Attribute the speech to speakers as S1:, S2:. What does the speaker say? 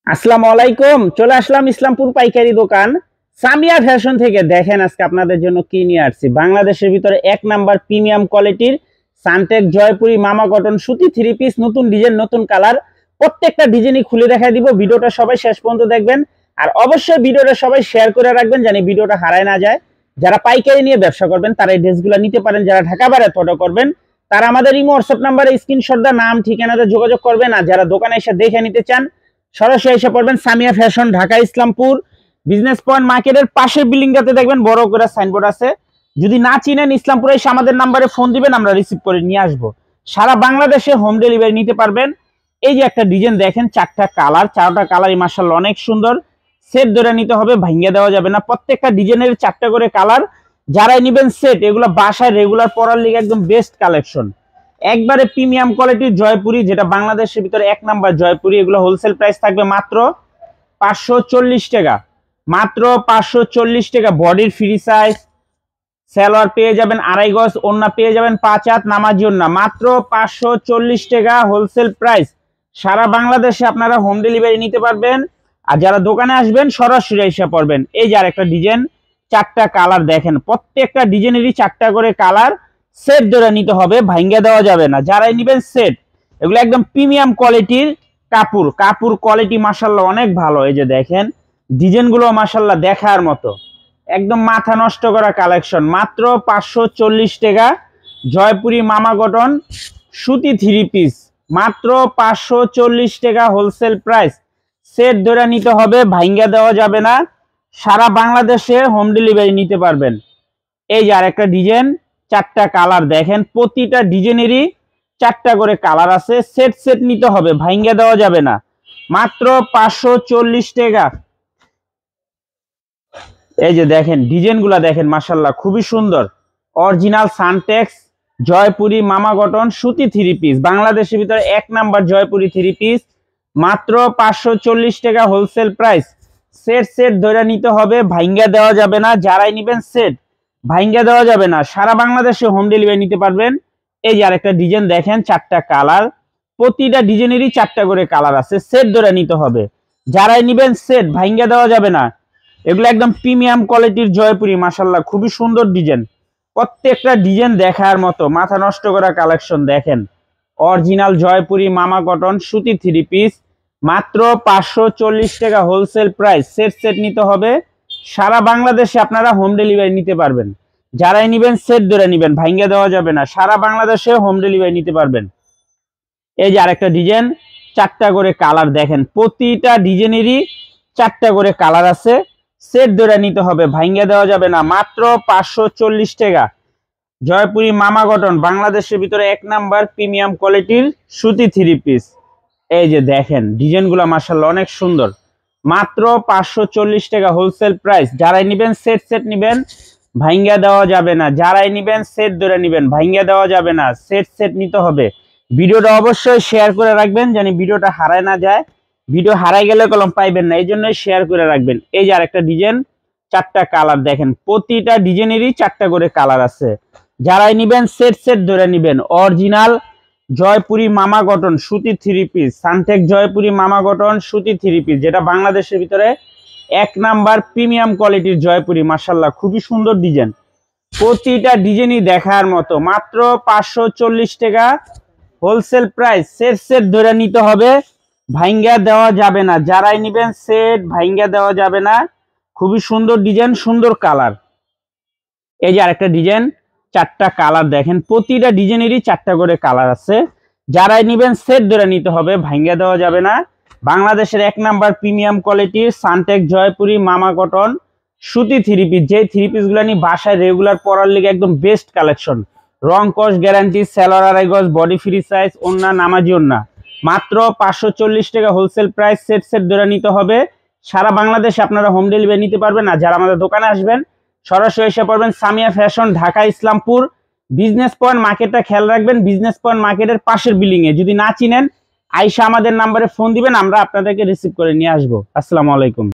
S1: আসসালামু আলাইকুম। চলে আসলাম ইসলামপুর পাইকারি দোকান সামিয়া ফ্যাশন থেকে। দেখেন আজকে আপনাদের জন্য কি নিয়ে আসছি। বাংলাদেশের ভিতরে এক নাম্বার প্রিমিয়াম কোয়ালিটির সানটেক জয়পুরি মামা কটন সুতি থ্রি পিস, নতুন ডিজাইন, নতুন কালার, প্রত্যেকটা ডিজাইনই খুলে দেখাই দিব। ভিডিওটা সবাই শেষ পর্যন্ত দেখবেন, আর অবশ্যই ভিডিওটা সবাই শেয়ার করে রাখবেন জানি ভিডিওটা হারায় না যায়। যারা পাইকারি নিয়ে ব্যবসা করবেন তারা এই ড্রেসগুলো নিতে পারেন। যারা ঢাকা বাইরে ফটো করবেন তারা আমাদের ইমো হোয়াটসঅ্যাপ নাম্বারে স্ক্রিনশট দা নাম ঠিকানাতে যোগাযোগ করবেন। আর যারা দোকানে এসে দেখে নিতে চান সরাসরি এসে পড়বেন Samia fashion, Dhaka Islampur business point মার্কেটের পাশের বিল্ডিংটাতে দেখবেন বড় করে সাইনবোর্ড আছে। যদি না চিনেন ইসলামপুরে এসে আমাদের নাম্বারে ফোন দিবেন, আমরা রিসিভ করে নিয়ে আসবো। সারা বাংলাদেশে হোম ডেলিভারি নিতে পারবেন। এই যে একটা ডিজাইন দেখেন, চারটা কালার, চারটা কালারই মাশাআল্লাহ অনেক সুন্দর। সেট ধরে নিতে হবে, ভাঙিয়ে দেওয়া যাবে না। প্রত্যেকটা ডিজাইনের চারটা করে কালার। যারাই নেবেন সেট, এগুলো বাসায় রেগুলার পরার লিগে একদম বেস্ট কালেকশন। একবারে প্রিমিয়াম কোয়ালিটির জয়পুরি, যেটা বাংলাদেশের ভিতরে এক নাম্বার জয়পুরি। এগুলো হোলসেল প্রাইস থাকবে মাত্র 540 টাকা, মাত্র 540 টাকা। বডির ফ্রি সাইজ, সালোয়ার পেয়ে যাবেন 2.5 গজ, ওড়না পেয়ে যাবেন 5 হাত, নামাজি ওড়না, মাত্র 540 টাকা হোলসেল প্রাইস। সারা বাংলাদেশে আপনারা হোম ডেলিভারি নিতে পারবেন। আর যারা দোকানে আসবেন সরাসরি এসে পড়বেন। এই যে আরেকটা ডিজাইন, চারটা কালার দেখেন, প্রত্যেকটা ডিজাইনেরই চারটা করে কালার। সেট ধরে নিতে হবে, ভাঙ্গা দেওয়া যাবে না। যারাই নেবেন সেট, এগুলো একদম প্রিমিয়াম কোয়ালিটির কাপড়। কাপড় কোয়ালিটি মাশাআল্লাহ অনেক ভালো। এই যে দেখেন ডিজাইনগুলো মাশাআল্লাহ দেখার মতো, একদম মাথা নষ্ট করা কালেকশন। মাত্র 540 টাকা জয়পুরি মামা কটন সুতি থ্রি পিস, মাত্র 540 টাকা হোলসেল প্রাইস। সেট ধরে নিতে হবে, ভাঙ্গা দেওয়া যাবে না। সারা বাংলাদেশে হোম ডেলিভারি নিতে পারবেন। এই যে আরেকটা ডিজাইন, চারটা কালার দেখেন, প্রতিটা ডিজাইনেরই চারটা করে কালার আছে। সেট সেট নিতে হবে, ভাঙ্গা দেওয়া যাবে না। মাত্র 540 টাকা। এই যে দেখেন ডিজাইনগুলো দেখেন মাশাআল্লাহ খুবই সুন্দর। অরিজিনাল সানটেক্স জয়পুরি মামা কটন সুতি থ্রি পিস, বাংলাদেশের ভিতরে এক নাম্বার জয়পুরি থ্রি পিস, মাত্র 540 টাকা হোলসেল প্রাইস। সেট সেট ধরে নিতে হবে, ভাঙ্গা দেওয়া যাবে না। যারাই নেবেন সেট, ভাঙ্গা দেওয়া যাবে না। সারা বাংলাদেশে হোম ডেলিভারি নিতে পারবেন। এই যে আরেকটা ডিজাইন দেখেন, চারটা কালার, প্রতিটা ডিজাইনেরই চারটা করে কালার আছে। সেট ধরে নিতে হবে। যারাই নেবেন সেট, ভাঙ্গা দেওয়া যাবে না। এগুলো একদম প্রিমিয়াম কোয়ালিটির জয়পুরি, মাশাআল্লাহ খুবই সুন্দর ডিজাইন। প্রত্যেকটা ডিজাইন দেখার মতো, মাথা নষ্ট করা কালেকশন দেখেন। অরিজিনাল জয়পুরি মামা কটন সুতি থ্রি পিস, মাত্র 540 টাকা হোলসেল প্রাইস। সেট সেট নিতে হবে। সারা বাংলাদেশে আপনারা হোম ডেলিভারি নিতে পারবেন। যারাই নেবেন সেট ধরে নেবেন, ভাঙ্গা দেওয়া যাবে না। সারা বাংলাদেশে হোম ডেলিভারি নিতে পারবেন। এই যে আরেকটা ডিজাইন, চারটা করে কালার দেখেন, প্রতিটা ডিজাইনেরই চারটা করে কালার আছে। সেট ধরে নিতে হবে, ভাঙ্গা দেওয়া যাবে না। মাত্র 540 টাকা জয়পুরি মামা কটন, বাংলাদেশের ভিতরে এক নাম্বার প্রিমিয়াম কোয়ালিটির সুতি থ্রি পিস। এই যে দেখেন ডিজাইনগুলো মাশাআল্লাহ অনেক সুন্দর। মাত্র 540 টাকা হোলসেল প্রাইস। যারাই নেবেন সেট সেট নেবেন, ভাঙ্গা দেওয়া যাবে না। যারাই নেবেন সেট ধরে নেবেন, ভাঙ্গা দেওয়া যাবে না। সেট সেট নিতে হবে। ভিডিওটা অবশ্যই শেয়ার করে রাখবেন জানি ভিডিওটা হারায় না যায়। ভিডিও হারাই গেলে কলম পাইবেন না, এই জন্যই শেয়ার করে রাখবেন। এই যে আরেকটা ডিজাইন, চারটা কালার দেখেন, প্রতিটা ডিজাইনেরই চারটা করে কালার আছে। যারাই নেবেন সেট সেট ধরে নেবেন। অরিজিনাল জয়পুরি মামা কটন সুতি থ্রি পিস, সানটেক জয়পুরি মামা কটন সুতি থ্রি পিস, যেটা বাংলাদেশের ভিতরে এক নাম্বার প্রিমিয়াম কোয়ালিটির জয়পুরি। মাশাআল্লাহ খুবই সুন্দর ডিজাইন, প্রতিটা ডিজাইনই দেখার মতো। মাত্র 540 টাকা হোলসেল প্রাইস। সেট সেট ধরে নিতে হবে, ভাঙ্গা দেওয়া যাবে না। যারাই নেবেন সেট, ভাঙ্গা দেওয়া যাবে না। খুবই সুন্দর ডিজাইন, সুন্দর কালার। এই যে আরেকটা ডিজাইন, চারটা কালার দেখেন, প্রতিটা ডিজাইনেরই চারটা করে কালার আছে। যারাই নেবেন সেট ধরে নিতে হবে, ভাঙ্গা দেওয়া যাবে না। বাংলাদেশের এক নাম্বার প্রিমিয়াম কোয়ালিটির সানটেক জয়পুরি মামা কটন সুতি থ্রি পিস, যে থ্রি পিস গুলা নিয়ে বাসায় রেগুলার পরার লিগে একদম বেস্ট কালেকশন। রং কস গ্যারান্টি, সালোয়ার 2.5 গজ, বডি ফ্রি সাইজ, ওড়না নামাজি ওড়না, মাত্র 540 টাকা হোলসেল প্রাইস। সেট সেট ধরে নিতে হবে। সারা বাংলাদেশে আপনারা হোম ডেলিভারি নিতে পারবেন। আর যারা আমাদের দোকানে আসবেন সরাসরি এসে পড়বেন Samia fashion, Dhaka Islampur business point মার্কেটটা খেয়াল রাখবেন। বিজনেস পয়েন্ট মার্কেটের পাশের বিল্ডিং এ। যদি না চিনেন আইসা আমাদের নাম্বারে ফোন দিবেন, আমরা আপনাদেরকে রিসিভ করে নিয়ে আসবো। আসসালামু আলাইকুম।